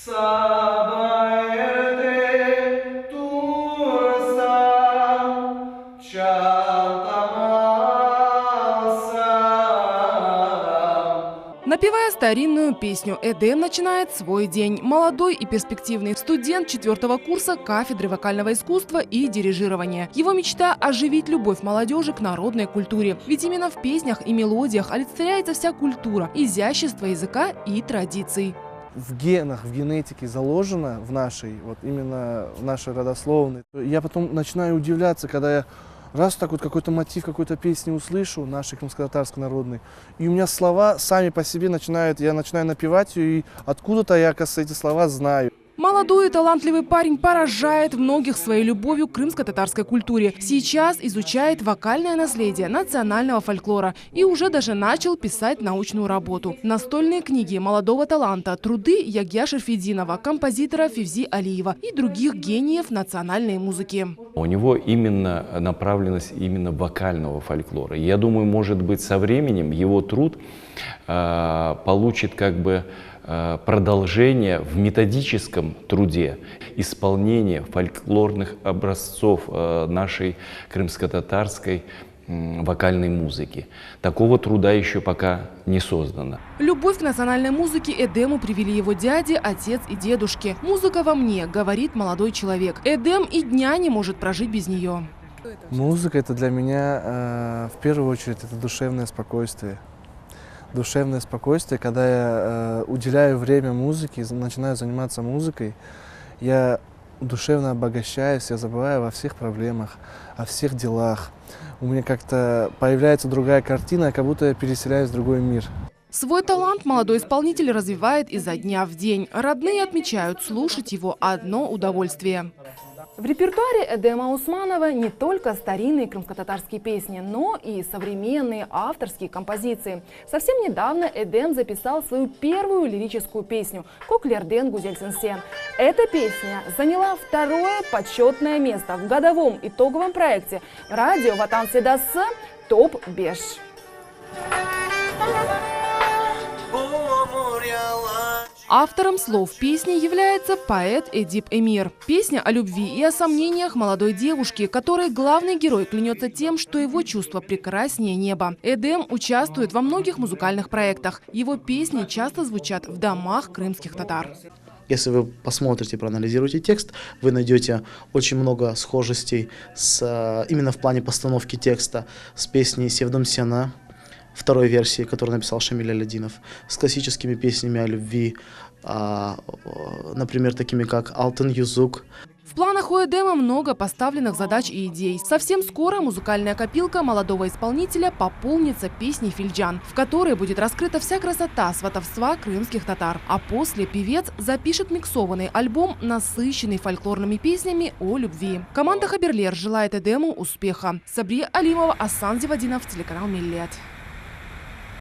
Напевая старинную песню, Эдем начинает свой день. Молодой и перспективный студент 4-го курса кафедры вокального искусства и дирижирования. Его мечта – оживить любовь молодежи к народной культуре. Ведь именно в песнях и мелодиях олицетворяется вся культура, изящество языка и традиций. В генах, в генетике заложено в нашей, вот именно в нашей родословной. Я потом начинаю удивляться, когда я раз так вот какой-то мотив какой-то песни услышу, нашей крымско-татарской народной, и у меня слова сами по себе я начинаю напевать ее, и откуда-то я, оказывается, эти слова знаю. Молодой и талантливый парень поражает многих своей любовью к крымско-татарской культуре. Сейчас изучает вокальное наследие национального фольклора и уже даже начал писать научную работу. Настольные книги молодого таланта, труды Ягья Шерфединова, композитора Февзи Алиева и других гениев национальной музыки. У него именно направленность именно вокального фольклора. Я думаю, может быть, со временем его труд получит как бы продолжение в методическом труде, исполнение фольклорных образцов нашей крымско-татарской вокальной музыки. Такого труда еще пока не создано. Любовь к национальной музыке Эдему привели его дяди, отец и дедушки. «Музыка во мне», говорит молодой человек. Эдем и дня не может прожить без нее. Музыка – это для меня, в первую очередь, это душевное спокойствие. Душевное спокойствие, когда я уделяю время музыке, начинаю заниматься музыкой, я душевно обогащаюсь, я забываю во всех проблемах, о всех делах. У меня как-то появляется другая картина, как будто я переселяюсь в другой мир. Свой талант молодой исполнитель развивает изо дня в день. Родные отмечают, слушать его одно удовольствие. В репертуаре Эдема Усманова не только старинные крымско-татарские песни, но и современные авторские композиции. Совсем недавно Эдем записал свою первую лирическую песню «Коклерден Гузельсенсен». Эта песня заняла 2-е почетное место в годовом итоговом проекте «Радио Ватан Седасы Топ Беш». Автором слов песни является поэт Эдип Эмир. Песня о любви и о сомнениях молодой девушки, которой главный герой клянется тем, что его чувство прекраснее неба. Эдем участвует во многих музыкальных проектах. Его песни часто звучат в домах крымских татар. Если вы посмотрите, проанализируете текст, вы найдете очень много схожестей именно в плане постановки текста с песней «Севдом Сена», 2-й версии, которую написал Шамиль Алядинов, с классическими песнями о любви, например, такими как «Алтын Юзук». В планах у Эдема много поставленных задач и идей. Совсем скоро музыкальная копилка молодого исполнителя пополнится песней «Фильджан», в которой будет раскрыта вся красота сватовства крымских татар. А после певец запишет миксованный альбом, насыщенный фольклорными песнями о любви. Команда Хаберлер желает Эдему успеха. Сабрия Алимова, Асан Зивадинов, телеканал Миллет.